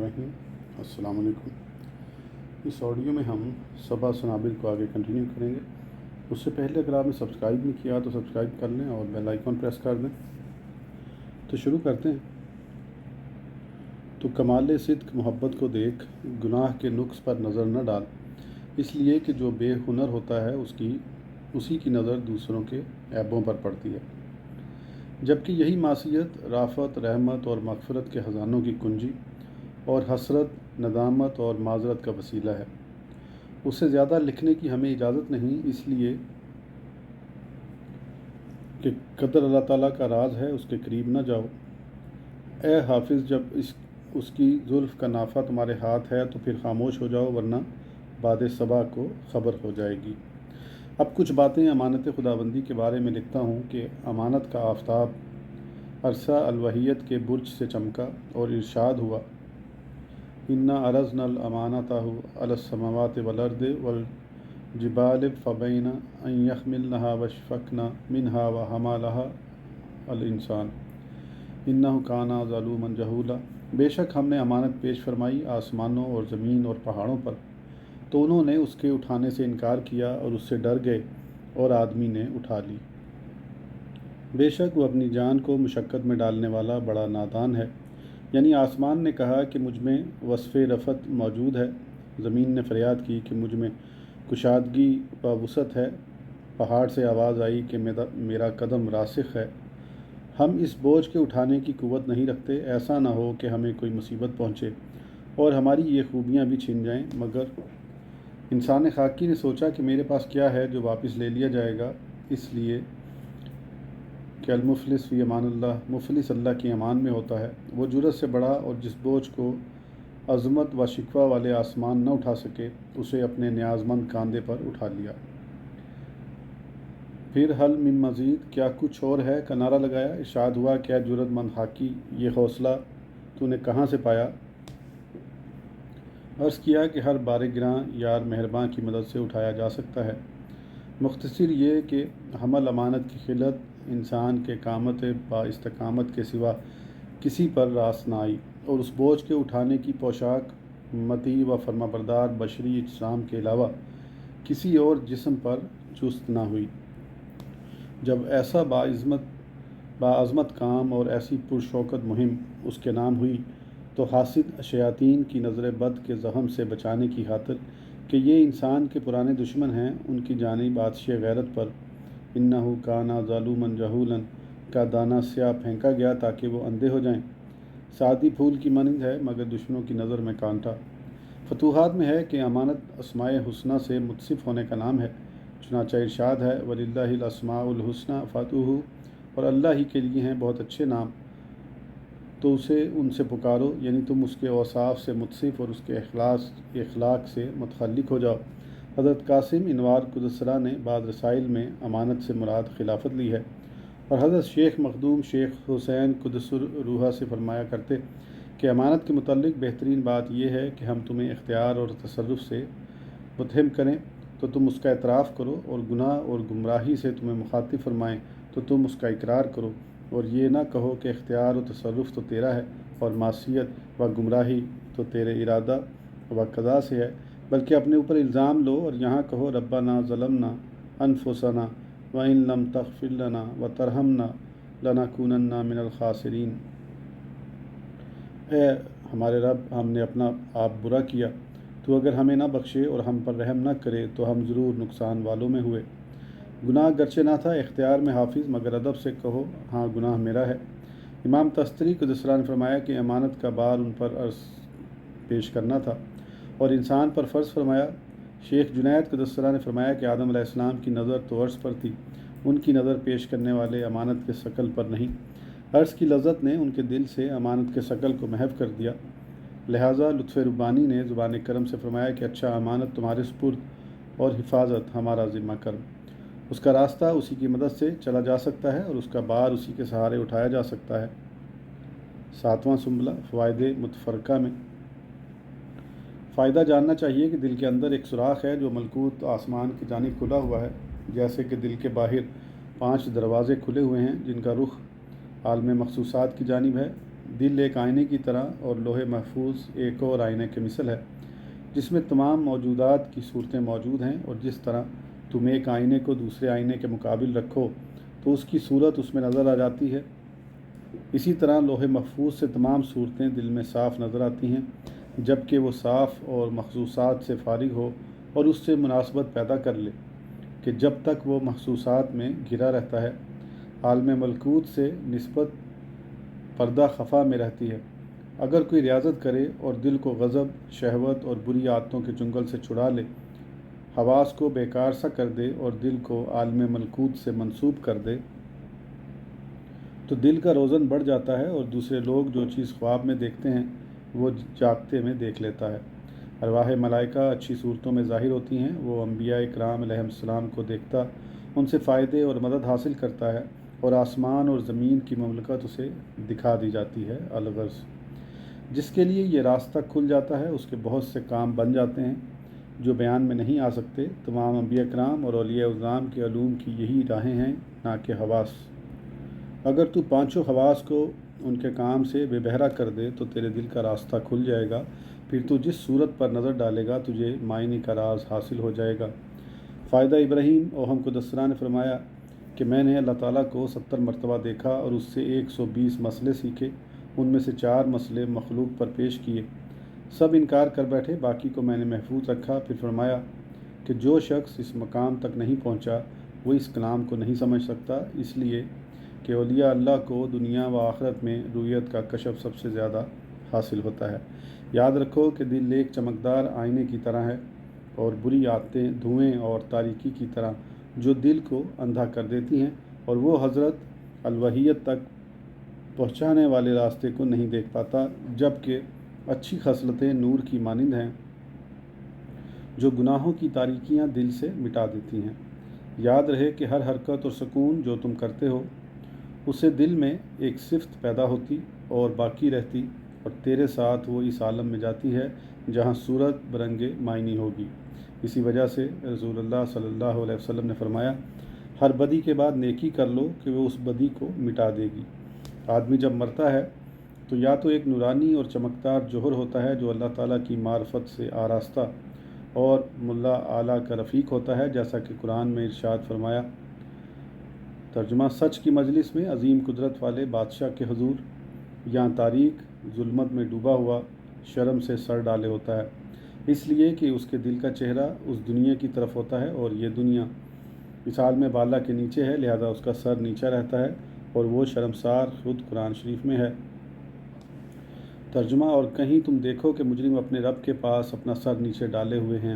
الرحیم السلام علیکم۔ اس آڈیو میں ہم صبا صنابل کو آگے کنٹینیو کریں گے۔ اس سے پہلے اگر آپ نے سبسکرائب نہیں کیا تو سبسکرائب کر لیں اور بیل آئیکن پریس کر دیں۔ تو شروع کرتے ہیں۔ تو کمال صدق محبت کو دیکھ گناہ کے نقص پر نظر نہ ڈال، اس لیے کہ جو بے ہنر ہوتا ہے اسی کی نظر دوسروں کے عیبوں پر پڑتی ہے، جبکہ یہی معصیت رافت، رحمت اور مغفرت کے خزانوں کی کنجی اور حسرت، ندامت اور معذرت کا وسیلہ ہے۔ اس سے زیادہ لکھنے کی ہمیں اجازت نہیں، اس لیے کہ قدر اللہ تعالیٰ کا راز ہے، اس کے قریب نہ جاؤ۔ اے حافظ، جب اس کی زلف کا نافہ تمہارے ہاتھ ہے تو پھر خاموش ہو جاؤ، ورنہ باد صبا کو خبر ہو جائے گی۔ اب کچھ باتیں امانت خداوندی کے بارے میں لکھتا ہوں کہ امانت کا آفتاب عرصہ الوحیت کے برج سے چمکا اور ارشاد ہوا، انا عرضنا الامانۃ علی السماوات والارض والجبال فابین ان یحملنها واشفقن منها وحملها الانسان انہ کان ظلوما جہولا۔ بے شک ہم نے امانت پیش فرمائی آسمانوں اور زمین اور پہاڑوں پر، تو انہوں نے اس کے اٹھانے سے انکار کیا اور اس سے ڈر گئے، اور آدمی نے اٹھا لی۔ بے شک وہ اپنی جان کو مشقت میں ڈالنے والا بڑا نادان ہے۔ یعنی آسمان نے کہا کہ مجھ میں وصف رفعت موجود ہے، زمین نے فریاد کی کہ مجھ میں کشادگی و وسعت ہے، پہاڑ سے آواز آئی کہ میرا قدم راسخ ہے۔ ہم اس بوجھ کے اٹھانے کی قوت نہیں رکھتے، ایسا نہ ہو کہ ہمیں کوئی مصیبت پہنچے اور ہماری یہ خوبیاں بھی چھن جائیں۔ مگر انسان خاکی نے سوچا کہ میرے پاس کیا ہے جو واپس لے لیا جائے گا، اس لیے کہ المفلس فی امان اللہ، مفلس اللہ کی امان میں ہوتا ہے۔ وہ جرأت سے بڑھا اور جس بوجھ کو عظمت و شکوہ والے آسمان نہ اٹھا سکے، اسے اپنے نیاز مند کاندھے پر اٹھا لیا۔ پھر حل من مزید، کیا کچھ اور ہے کا نعرہ لگایا۔ ارشاد ہوا، کیا جرأت مند خاکی، یہ حوصلہ تو نے کہاں سے پایا؟ عرض کیا کہ ہر بار گراں یار مہرباں کی مدد سے اٹھایا جا سکتا ہے۔ مختصر یہ کہ حمل امانت کی خلت انسان کے قامت با استقامت کے سوا کسی پر راست نہ آئی، اور اس بوجھ کے اٹھانے کی پوشاک مطیع و فرمانبردار بشری اجسام کے علاوہ کسی اور جسم پر چست نہ ہوئی۔ جب ایسا باعظمت کام اور ایسی پرشوکت مہم اس کے نام ہوئی، تو حاسد شیاطین کی نظر بد کے زخم سے بچانے کی خاطر کہ یہ انسان کے پرانے دشمن ہیں، ان کی جانب آتش غیرت پر انہ کان ظلوما جہولا کا دانہ سیاہ پھینکا گیا تاکہ وہ اندھے ہو جائیں۔ سعدی پھول کی مانند ہے مگر دشمنوں کی نظر میں کانٹا۔ فتوحات میں ہے کہ امانت اسماء حسنہ سے متصف ہونے کا نام ہے، چنانچہ ارشاد ہے، وَلِلَّهِ الْأَسْمَاءُ الْحُسْنَىٰ فَادْعُوهُ، اور اللہ ہی کے لیے ہیں بہت اچھے نام، تو ان سے پکارو، یعنی تم اس کے اوصاف سے متصف اور اس کے اخلاق سے متخلق ہو جاؤ۔ حضرت قاسم انوار قدسرہ نے بعض رسائل میں امانت سے مراد خلافت لی ہے، اور حضرت شیخ مخدوم شیخ حسین قدس روحہ سے فرمایا کرتے کہ امانت کے متعلق بہترین بات یہ ہے کہ ہم تمہیں اختیار اور تصرف سے متہم کریں تو تم اس کا اعتراف کرو، اور گناہ اور گمراہی سے تمہیں مخاطب فرمائیں تو تم اس کا اقرار کرو، اور یہ نہ کہو کہ اختیار و تصرف تو تیرا ہے اور معصیت و گمراہی تو تیرے ارادہ و قضا سے ہے، بلکہ اپنے اوپر الزام لو اور یہاں کہو، ربنا ظلمنا انفسنا وان لم تغفر لنا وترحمنا لنکونن من الخاسرین۔ اے ہمارے رب، ہم نے اپنا آپ برا کیا، تو اگر ہمیں نہ بخشے اور ہم پر رحم نہ کرے تو ہم ضرور نقصان والوں میں ہوئے۔ گناہ گرچہ نہ تھا اختیار میں حافظ، مگر ادب سے کہو، ہاں گناہ میرا ہے۔ امام تستری قدسرہ نے فرمایا کہ امانت کا بار ان پر عرض پیش کرنا تھا اور انسان پر فرض فرمایا۔ شیخ جنید قدسرہ نے فرمایا کہ آدم علیہ السلام کی نظر تو عرض پر تھی، ان کی نظر پیش کرنے والے امانت کے ثقل پر نہیں۔ عرض کی لذت نے ان کے دل سے امانت کے ثقل کو محو کر دیا، لہٰذا لطف ربانی نے زبان کرم سے فرمایا کہ اچھا، امانت تمہارے سپرد اور حفاظت ہمارا ذمہ کرم۔ اس کا راستہ اسی کی مدد سے چلا جا سکتا ہے اور اس کا بار اسی کے سہارے اٹھایا جا سکتا ہے۔ 7واں سنبلہ فوائد متفرقہ میں فائدہ جاننا چاہیے کہ دل کے اندر ایک سوراخ ہے جو ملکوت آسمان کی جانب کھلا ہوا ہے، جیسے کہ دل کے باہر 5 دروازے کھلے ہوئے ہیں جن کا رخ عالم مخصوصات کی جانب ہے، دل ایک آئینے کی طرح اور لوح محفوظ ایک اور آئینے کے مثل ہے جس میں تمام موجودات کی صورتیں موجود ہیں، اور جس طرح تم ایک آئینے کو دوسرے آئینے کے مقابل رکھو تو اس کی صورت اس میں نظر آ جاتی ہے، اسی طرح لوح محفوظ سے تمام صورتیں دل میں صاف نظر آتی ہیں جب کہ وہ صاف اور محسوسات سے فارغ ہو اور اس سے مناسبت پیدا کر لے کہ جب تک وہ محسوسات میں گھرا رہتا ہے عالم ملکوت سے نسبت پردہ خفا میں رہتی ہے۔ اگر کوئی ریاضت کرے اور دل کو غضب، شہوت اور بری عادتوں کے چنگل سے چھڑا لے، حواس کو بیکار سا کر دے اور دل کو عالم ملکوت سے منسوب کر دے، تو دل کا روزن بڑھ جاتا ہے اور دوسرے لوگ جو چیز خواب میں دیکھتے ہیں وہ جاگتے میں دیکھ لیتا ہے۔ ارواح ملائکہ اچھی صورتوں میں ظاہر ہوتی ہیں، وہ انبیاء اکرام علیہ السلام کو دیکھتا، ان سے فائدے اور مدد حاصل کرتا ہے، اور آسمان اور زمین کی مملکت اسے دکھا دی جاتی ہے۔ الغرض جس کے لیے یہ راستہ کھل جاتا ہے اس کے بہت سے کام بن جاتے ہیں جو بیان میں نہیں آ سکتے۔ تمام انبیاء کرام اور اولیاء اعظام کے علوم کی یہی راہیں ہیں، نہ کہ حواس۔ اگر تو پانچوں حواس کو ان کے کام سے بے بہرا کر دے تو تیرے دل کا راستہ کھل جائے گا، پھر تو جس صورت پر نظر ڈالے گا تجھے معنی کا راز حاصل ہو جائے گا۔ فائدہ ابراہیم اوہم قدسرہ نے فرمایا کہ میں نے اللہ تعالیٰ کو 70 مرتبہ دیکھا اور اس سے 120 مسئلے سیکھے، ان میں سے 4 مسئلے مخلوق پر پیش کیے، سب انکار کر بیٹھے، باقی کو میں نے محفوظ رکھا۔ پھر فرمایا کہ جو شخص اس مقام تک نہیں پہنچا وہ اس کلام کو نہیں سمجھ سکتا، اس لیے کہ اولیاء اللہ کو دنیا و آخرت میں رویت کا کشف سب سے زیادہ حاصل ہوتا ہے۔ یاد رکھو کہ دل ایک چمکدار آئینے کی طرح ہے، اور بری عادتیں دھوئیں اور تاریکی کی طرح جو دل کو اندھا کر دیتی ہیں، اور وہ حضرت الوحیت تک پہنچانے والے راستے کو نہیں دیکھ پاتا، جبکہ اچھی خصلتیں نور کی مانند ہیں جو گناہوں کی تاریکیاں دل سے مٹا دیتی ہیں۔ یاد رہے کہ ہر حرکت اور سکون جو تم کرتے ہو اسے دل میں ایک صفت پیدا ہوتی اور باقی رہتی، اور تیرے ساتھ وہ اس عالم میں جاتی ہے جہاں صورت برنگے معنی ہوگی۔ اسی وجہ سے رسول اللہ صلی اللہ علیہ وسلم نے فرمایا، ہر بدی کے بعد نیکی کر لو کہ وہ اس بدی کو مٹا دے گی۔ آدمی جب مرتا ہے تو یا تو ایک نورانی اور چمکدار جوہر ہوتا ہے جو اللہ تعالیٰ کی معرفت سے آراستہ اور ملا اعلیٰ کا رفیق ہوتا ہے، جیسا کہ قرآن میں ارشاد فرمایا۔ ترجمہ: سچ کی مجلس میں عظیم قدرت والے بادشاہ کے حضور، یہاں تاریک ظلمت میں ڈوبا ہوا شرم سے سر ڈالے ہوتا ہے، اس لیے کہ اس کے دل کا چہرہ اس دنیا کی طرف ہوتا ہے، اور یہ دنیا اس عالم بالا کے نیچے ہے، لہذا اس کا سر نیچا رہتا ہے، اور وہ شرمسار خود قرآن شریف میں ہے۔ ترجمہ: اور کہیں تم دیکھو کہ مجرم اپنے رب کے پاس اپنا سر نیچے ڈالے ہوئے ہیں،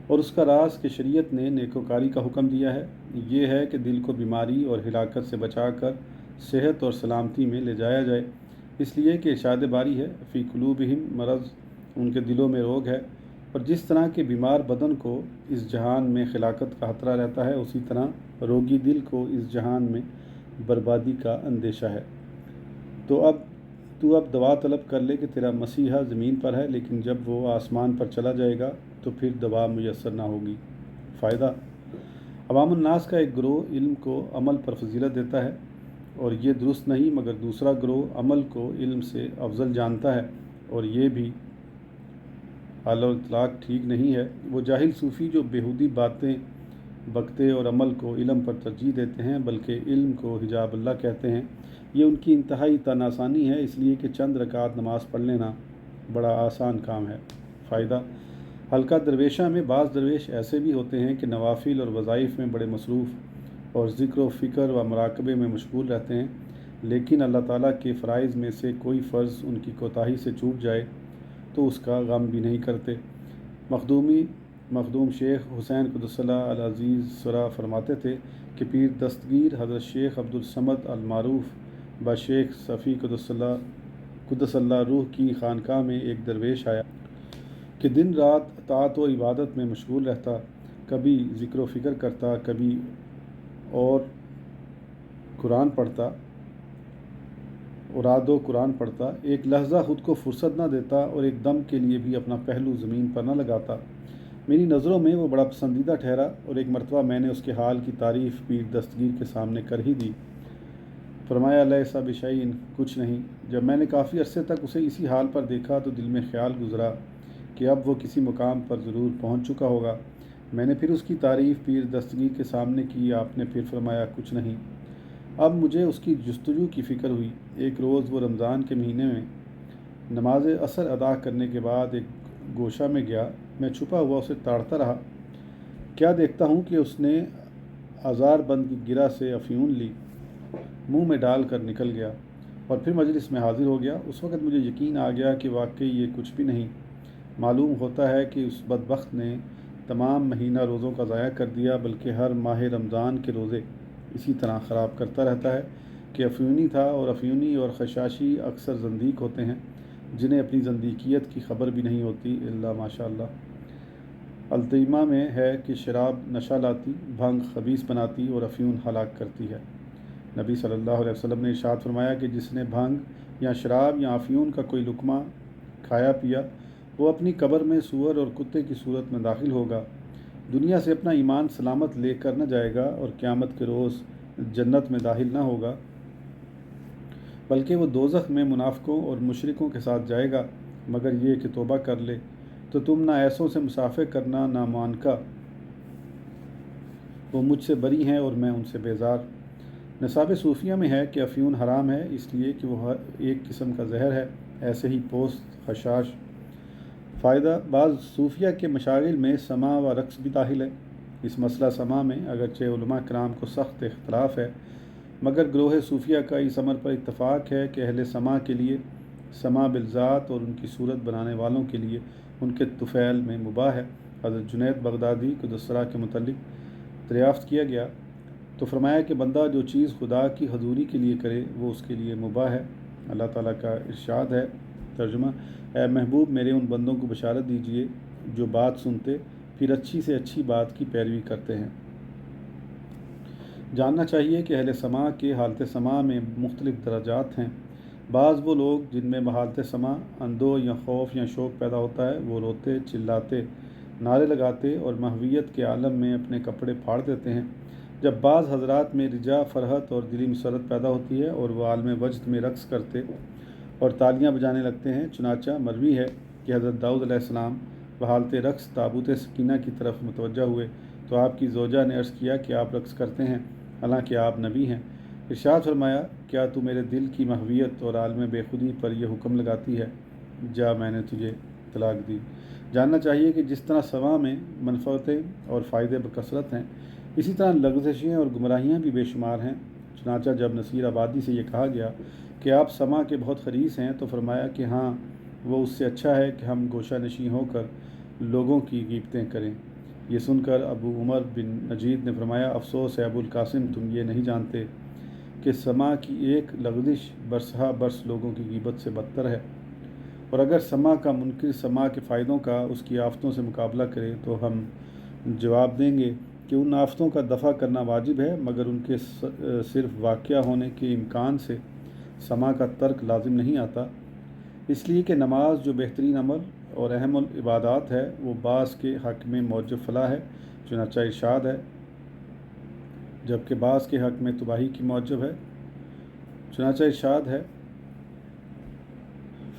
اور اس کا راز کہ شریعت نے نیکوکاری کا حکم دیا ہے، یہ ہے کہ دل کو بیماری اور ہلاکت سے بچا کر صحت اور سلامتی میں لے جایا جائے، اس لیے کہ ارشاد باری ہے، فی قلوبہم مرض، ان کے دلوں میں روگ ہے، اور جس طرح کہ بیمار بدن کو اس جہان میں ہلاکت کا خطرہ رہتا ہے، اسی طرح روگی دل کو اس جہان میں بربادی کا اندیشہ ہے۔ تو اب دوا طلب کر لے کہ تیرا مسیحا زمین پر ہے، لیکن جب وہ آسمان پر چلا جائے گا تو پھر دوا میسر نہ ہوگی۔ فائدہ: عوام الناس کا ایک گروہ علم کو عمل پر فضیلت دیتا ہے، اور یہ درست نہیں، مگر دوسرا گروہ عمل کو علم سے افضل جانتا ہے، اور یہ بھی اعلی اطلاق ٹھیک نہیں ہے۔ وہ جاہل صوفی جو بیہودی باتیں بکتے اور عمل کو علم پر ترجیح دیتے ہیں، بلکہ علم کو حجاب اللہ کہتے ہیں، یہ ان کی انتہائی تن آسانی ہے، اس لیے کہ چند رکعت نماز پڑھ لینا بڑا آسان کام ہے۔ فائدہ: حلقہ درویشہ میں بعض درویش ایسے بھی ہوتے ہیں کہ نوافل اور وظائف میں بڑے مصروف اور ذکر و فکر و مراقبے میں مشغول رہتے ہیں، لیکن اللہ تعالیٰ کے فرائض میں سے کوئی فرض ان کی کوتاہی سے چوٹ جائے تو اس کا غم بھی نہیں کرتے۔ مخدوم شیخ حسین قدس اللہ العزیز سرا فرماتے تھے کہ پیر دستگیر حضرت شیخ عبدالصمد المعروف با شیخ صفی قدس اللہ روح کی خانقاہ میں ایک درویش آیا کہ دن رات اطاعت و عبادت میں مشغول رہتا، کبھی ذکر و فکر کرتا، کبھی اور قرآن پڑھتا، ایک لحظہ خود کو فرصت نہ دیتا اور ایک دم کے لیے بھی اپنا پہلو زمین پر نہ لگاتا۔ میری نظروں میں وہ بڑا پسندیدہ ٹھہرا، اور ایک مرتبہ میں نے اس کے حال کی تعریف پیر دستگیر کے سامنے کر ہی دی۔ فرمایا لیس بشیء، کچھ نہیں۔ جب میں نے کافی عرصے تک اسے اسی حال پر دیکھا تو دل میں خیال گزرا کہ اب وہ کسی مقام پر ضرور پہنچ چکا ہوگا۔ میں نے پھر اس کی تعریف پیر دستگیر کے سامنے کی۔ آپ نے پھر فرمایا کچھ نہیں۔ اب مجھے اس کی جستجو کی فکر ہوئی۔ ایک روز وہ رمضان کے مہینے میں نماز عصر ادا کرنے کے بعد ایک گوشہ میں گیا۔ میں چھپا ہوا اسے تاڑتا رہا۔ کیا دیکھتا ہوں کہ اس نے آزار بند کی گرہ سے افیون لی، منہ میں ڈال کر نکل گیا اور پھر مجلس میں حاضر ہو گیا۔ اس وقت مجھے یقین آ گیا کہ واقعی یہ کچھ بھی نہیں۔ معلوم ہوتا ہے کہ اس بدبخت نے تمام مہینہ روزوں کا ضائع کر دیا، بلکہ ہر ماہ رمضان کے روزے اسی طرح خراب کرتا رہتا ہے کہ افیونی تھا۔ اور افیونی اور خشاشی اکثر زندیق ہوتے ہیں، جنہیں اپنی زندیقیت کی خبر بھی نہیں ہوتی، الا ماشاء اللہ۔ التیمہ میں ہے کہ شراب نشہ لاتی، بھنگ خبیث بناتی اور افیون ہلاک کرتی ہے۔ نبی صلی اللہ علیہ وسلم نے ارشاد فرمایا کہ جس نے بھنگ یا شراب یا افیون کا کوئی لقمہ کھایا پیا، وہ اپنی قبر میں سور اور کتے کی صورت میں داخل ہوگا، دنیا سے اپنا ایمان سلامت لے کر نہ جائے گا اور قیامت کے روز جنت میں داخل نہ ہوگا، بلکہ وہ دوزخ میں منافقوں اور مشرکوں کے ساتھ جائے گا، مگر یہ کہ توبہ کر لے۔ تو تم نہ ایسوں سے مسافے کرنا نہ مانکا، وہ مجھ سے بری ہیں اور میں ان سے بیزار۔ نصاب صوفیہ میں ہے کہ افیون حرام ہے، اس لیے کہ وہ ایک قسم کا زہر ہے۔ ایسے ہی پوست، خشاش۔ فائدہ: بعض صوفیہ کے مشاغل میں سماع و رقص بھی داخل ہے۔ اس مسئلہ سماع میں اگرچہ علماء کرام کو سخت اختلاف ہے، مگر گروہ صوفیہ کا اس امر پر اتفاق ہے کہ اہل سماع کے لیے سماع بالذات اور ان کی صورت بنانے والوں کے لیے ان کے طفیل میں مباح ہے۔ حضرت جنید بغدادی کو دسرا کے متعلق دریافت کیا گیا تو فرمایا کہ بندہ جو چیز خدا کی حضوری کے لیے کرے وہ اس کے لیے مباح ہے۔ اللہ تعالیٰ کا ارشاد ہے، ترجمہ: اے محبوب، میرے ان بندوں کو بشارت دیجیے جو بات سنتے پھر اچھی سے اچھی بات کی پیروی کرتے ہیں۔ جاننا چاہیے کہ اہل سماع کے حالت سماع میں مختلف درجات ہیں۔ بعض وہ لوگ جن میں بحالت سماع اندوہ یا خوف یا شوق پیدا ہوتا ہے، وہ روتے، چلاتے، نعرے لگاتے اور محویت کے عالم میں اپنے کپڑے پھاڑ دیتے ہیں، جب بعض حضرات میں رجا، فرحت اور دلی مسرت پیدا ہوتی ہے اور وہ عالم وجد میں رقص کرتے اور تالیاں بجانے لگتے ہیں۔ چنانچہ مروی ہے کہ حضرت داؤد علیہ السلام بحالت رقص تابوت سکینہ کی طرف متوجہ ہوئے تو آپ کی زوجہ نے عرض کیا کہ آپ رقص کرتے ہیں، حالانکہ آپ نبی ہیں۔ ارشاد فرمایا، کیا تو میرے دل کی محویت اور عالم بے خودی پر یہ حکم لگاتی ہے؟ جا، میں نے تجھے طلاق دی۔ جاننا چاہیے کہ جس طرح سماع میں منفعتیں اور فائدے بکثرت ہیں، اسی طرح لغزشیں اور گمراہیاں بھی بے شمار ہیں۔ چنانچہ جب نصیر آبادی سے یہ کہا گیا کہ آپ سماع کے بہت خریص ہیں تو فرمایا کہ ہاں، وہ اس سے اچھا ہے کہ ہم گوشہ نشین ہو کر لوگوں کی غیبتیں کریں۔ یہ سن کر ابو عمر بن نجید نے فرمایا، افسوس ہے ابو القاسم، تم یہ نہیں جانتے کہ سماع کی ایک لغزش برسہ برس لوگوں کی غیبت سے بدتر ہے، اور اگر سماع کا منکر سماع کے فائدوں کا اس کی آفتوں سے مقابلہ کرے تو ہم جواب دیں گے کہ ان آفتوں کا دفع کرنا واجب ہے، مگر ان کے صرف واقعہ ہونے کے امکان سے سماع کا ترک لازم نہیں آتا، اس لیے کہ نماز جو بہترین عمل اور اہم العبادات ہے، وہ بعض کے حق میں موجب فلاح ہے، چنانچہ ارشاد ہے، جبکہ بعض کے حق میں تباہی کی موجب ہے۔ چنانچہ ارشاد ہے،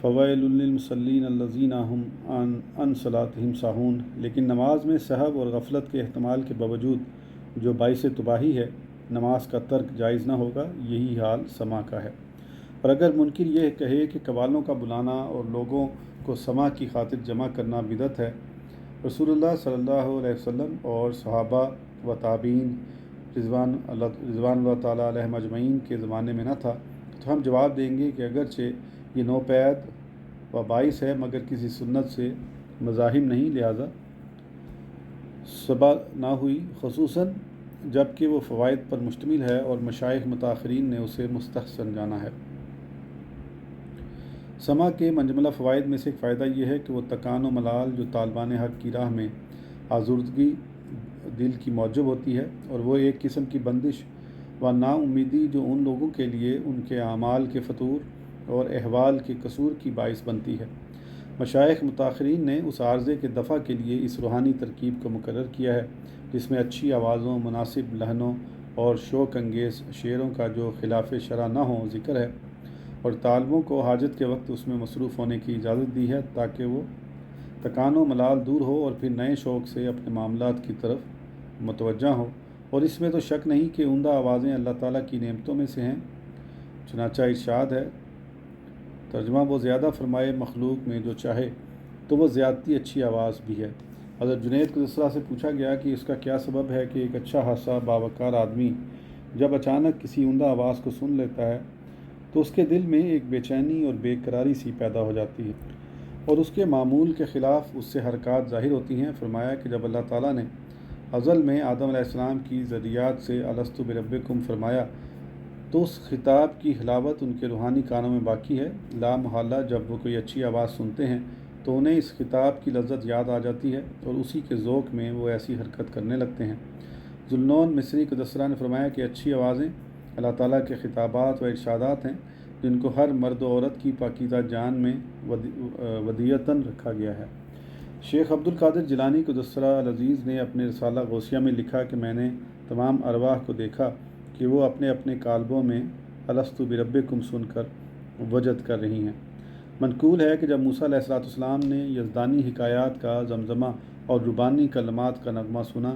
فویل للمصلین الذین هم عن صلاتهم ساہون۔ لیکن نماز میں سہو اور غفلت کے احتمال کے باوجود جو باعث تباہی ہے، نماز کا ترک جائز نہ ہوگا، یہی حال سماع کا ہے۔ اور اگر منکر یہ کہے کہ قوالوں کا بلانا اور لوگوں کو سماع کی خاطر جمع کرنا بدعت ہے، رسول اللہ صلی اللہ علیہ وسلم اور صحابہ و تابعین رضوان اللہ تعالیٰ علیہم اجمعین کے زمانے میں نہ تھا، تو ہم جواب دیں گے کہ اگرچہ یہ نوپید و باعث ہے، مگر کسی سنت سے مزاحم نہیں، لہذا صبا نہ ہوئی، خصوصاً جب کہ وہ فوائد پر مشتمل ہے اور مشائخ متاخرین نے اسے مستحسن جانا ہے۔ سماع کے منجملہ فوائد میں سے ایک فائدہ یہ ہے کہ وہ تکان و ملال جو طالبان حق کی راہ میں آزردگی دل کی موجب ہوتی ہے، اور وہ ایک قسم کی بندش و نا امیدی جو ان لوگوں کے لیے ان کے اعمال کے فتور اور احوال کے قصور کی باعث بنتی ہے۔ مشائخ متاخرین نے اس عارضے کے دفع کے لیے اس روحانی ترکیب کو مقرر کیا ہے، جس میں اچھی آوازوں، مناسب لہنوں اور شوق انگیز شعروں کا جو خلاف شرع نہ ہو ذکر ہے، اور طالبوں کو حاجت کے وقت اس میں مصروف ہونے کی اجازت دی ہے تاکہ وہ تکان و ملال دور ہو اور پھر نئے شوق سے اپنے معاملات کی طرف متوجہ ہو۔ اور اس میں تو شک نہیں کہ عمدہ آوازیں اللہ تعالیٰ کی نعمتوں میں سے ہیں، چنانچہ ارشاد ہے، ترجمہ وہ زیادہ فرمائے مخلوق میں جو چاہے تو وہ زیادتی اچھی آواز بھی ہے۔ حضرت جنید قدسہ سے پوچھا گیا کہ اس کا کیا سبب ہے کہ ایک اچھا خاصا باوقار آدمی جب اچانک کسی عمدہ آواز کو سن لیتا ہے تو اس کے دل میں ایک بے چینی اور بے قراری سی پیدا ہو جاتی ہے اور اس کے معمول کے خلاف اس سے حرکات ظاہر ہوتی ہیں۔ فرمایا کہ جب اللہ تعالیٰ نے ازل میں آدم علیہ السلام کی ذریات سے الستو بربکم فرمایا تو اس خطاب کی حلاوت ان کے روحانی کانوں میں باقی ہے۔ لا محالہ جب وہ کوئی اچھی آواز سنتے ہیں تو انہیں اس خطاب کی لذت یاد آ جاتی ہے اور اسی کے ذوق میں وہ ایسی حرکت کرنے لگتے ہیں۔ ذوالنون مصری قدسہ نے فرمایا کہ اچھی آوازیں اللہ تعالیٰ کے خطابات و ارشادات ہیں جن کو ہر مرد و عورت کی پاکیزہ جان میں ودیعتاً رکھا گیا ہے۔ شیخ عبد القادر جیلانی قدسہ العزیز نے اپنے رسالہ غوثیہ میں لکھا کہ میں نے تمام ارواح کو دیکھا کہ وہ اپنے اپنے قالبوں میں الستو بربکم سن کر وجد کر رہی ہیں۔ منقول ہے کہ جب موسیٰ علیہ السلام نے یزدانی حکایات کا زمزمہ اور ربانی کلمات کا نغمہ سنا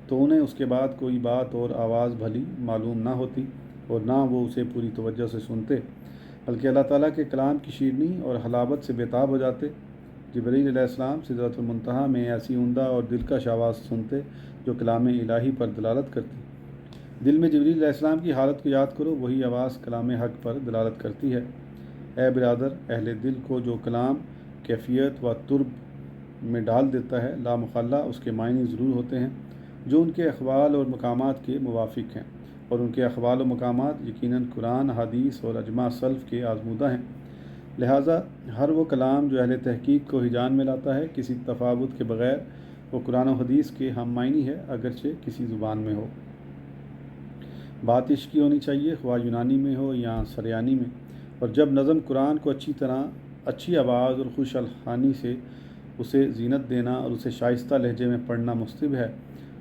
تو انہیں اس کے بعد کوئی بات اور آواز بھلی معلوم نہ ہوتی اور نہ وہ اسے پوری توجہ سے سنتے، بلکہ اللہ تعالیٰ کے کلام کی شیرینی اور حلاوت سے بےتاب ہو جاتے۔ جبرائیل علیہ السلام سدرۃ المنتہا میں ایسی عمدہ اور دلکش آواز سنتے جو کلام الہی پر دلالت کرتی۔ دل میں جبرائیل علیہ السلام کی حالت کو یاد کرو، وہی آواز کلام حق پر دلالت کرتی ہے۔ اے برادر، اہل دل کو جو کلام کیفیت و ترب میں ڈال دیتا ہے، لا محالہ اس کے معنی ضرور ہوتے ہیں جو ان کے اقوال اور مقامات کے موافق ہیں، اور ان کے اقوال و مقامات یقیناً قرآن، حدیث اور اجماع سلف کے آزمودہ ہیں۔ لہٰذا ہر وہ کلام جو اہل تحقیق کو ہجان میں لاتا ہے کسی تفاوت کے بغیر وہ قرآن و حدیث کے ہم معنی ہے، اگرچہ کسی زبان میں ہو۔ بات عشقی ہونی چاہیے، خواہ یونانی میں ہو یا سریانی میں، اور جب نظم قرآن کو اچھی آواز اور خوش الحانی سے اسے زینت دینا اور اسے شائستہ لہجے میں پڑھنا مستحب ہے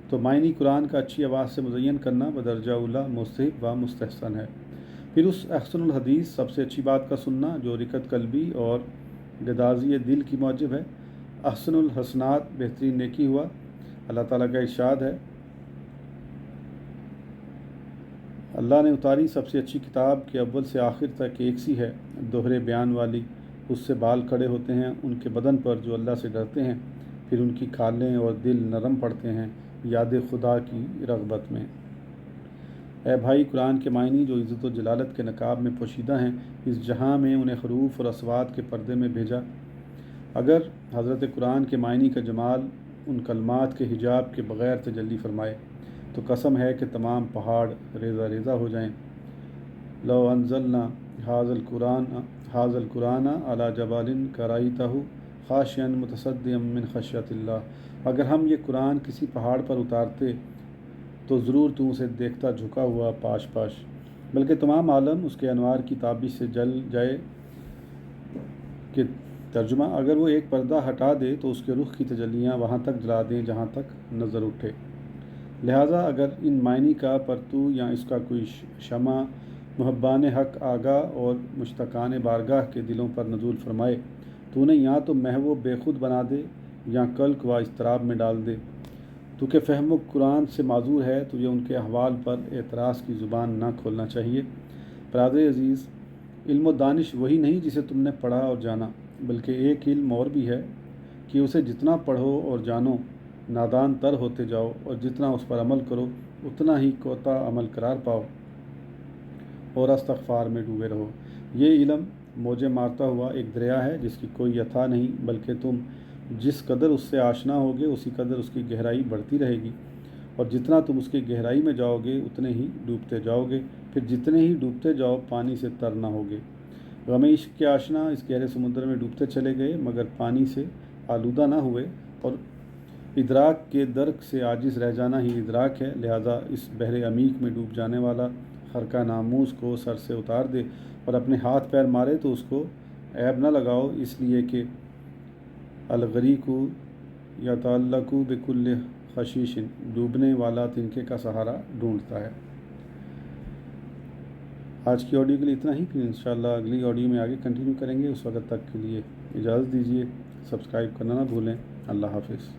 تو معنی قرآن کا اچھی آواز سے مزین کرنا بدرجہ اولیٰ مستحب و مستحسن ہے۔ پھر اس احسن الحدیث سب سے اچھی بات کا سننا جو رقت قلبی اور گدازی دل کی موجب ہے۔ احسن الحسنات بہترین نیکی ہوا۔ اللہ تعالیٰ کا ارشاد ہے، اللہ نے اتاری سب سے اچھی کتاب کہ اول سے آخر تک ایک سی ہے، دوہرے بیان والی، اس سے بال کھڑے ہوتے ہیں ان کے بدن پر جو اللہ سے ڈرتے ہیں، پھر ان کی کھالیں اور دل نرم پڑتے ہیں یاد خدا کی رغبت میں۔ اے بھائی، قرآن کے معنی جو عزت و جلالت کے نقاب میں پوشیدہ ہیں، اس جہاں میں انہیں حروف اور اصوات کے پردے میں بھیجا۔ اگر حضرت قرآن کے معنی کا جمال ان کلمات کے حجاب کے بغیر تجلی فرمائے تو قسم ہے کہ تمام پہاڑ ریزہ ریزہ ہو جائیں۔ لو انزلنا ھذا القرآن علی جبل لرأیتہ خاشعا متصدعا من خشیۃ اللہ، اگر ہم یہ قرآن کسی پہاڑ پر اتارتے تو ضرور تو اسے دیکھتا جھکا ہوا پاش پاش، بلکہ تمام عالم اس کے انوار کی تابش سے جل جائے۔ کہ ترجمہ، اگر وہ ایک پردہ ہٹا دے تو اس کے رخ کی تجلیاں وہاں تک جلا دیں جہاں تک نظر اٹھے۔ لہٰذا اگر ان معنی کا پرتو یا اس کا کوئی شمع محبان حق آگاہ اور مشتاقان بارگاہ کے دلوں پر نزول فرمائے تو انہیں یا تو محو و بے خود بنا دے یا قلق و اضطراب میں ڈال دے۔ تو کہ فہم و قرآن سے معذور ہے تجھے ان کے احوال پر اعتراض کی زبان نہ کھولنا چاہیے۔ برادر عزیز، علم و دانش وہی نہیں جسے تم نے پڑھا اور جانا، بلکہ ایک علم اور بھی ہے کہ اسے جتنا پڑھو اور جانو نادان تر ہوتے جاؤ، اور جتنا اس پر عمل کرو اتنا ہی کوتا عمل قرار پاؤ اور استغفار میں ڈوبے رہو۔ یہ علم موجیں مارتا ہوا ایک دریا ہے جس کی کوئی اتھا نہیں، بلکہ تم جس قدر اس سے آشنا ہوگے اسی قدر اس کی گہرائی بڑھتی رہے گی، اور جتنا تم اس کی گہرائی میں جاؤ گے اتنے ہی ڈوبتے جاؤ گے، پھر جتنے ہی ڈوبتے جاؤ پانی سے تر نہ ہوگے۔ غم عشق کے آشنا اس گہرے سمندر میں ڈوبتے چلے گئے مگر پانی سے آلودہ نہ ہوئے، اور ادراک کے درک سے عاجز رہ جانا ہی ادراک ہے۔ لہٰذا اس بحر عمیق میں ڈوب جانے والا خرقہ ناموس کو سر سے اتار دے اور اپنے ہاتھ پیر مارے تو اس کو عیب نہ لگاؤ، اس لیے کہ الغریق یتعلق بکل خشیش، ڈوبنے والا تنکے کا سہارا ڈھونڈتا ہے۔ آج کی آڈیو کے لیے اتنا ہی، پھر انشاءاللہ اگلی آڈیو میں آگے کنٹینیو کریں گے۔ اس وقت تک کے لیے اجازت دیجیے، سبسکرائب کرنا نہ بھولیں۔ اللہ حافظ۔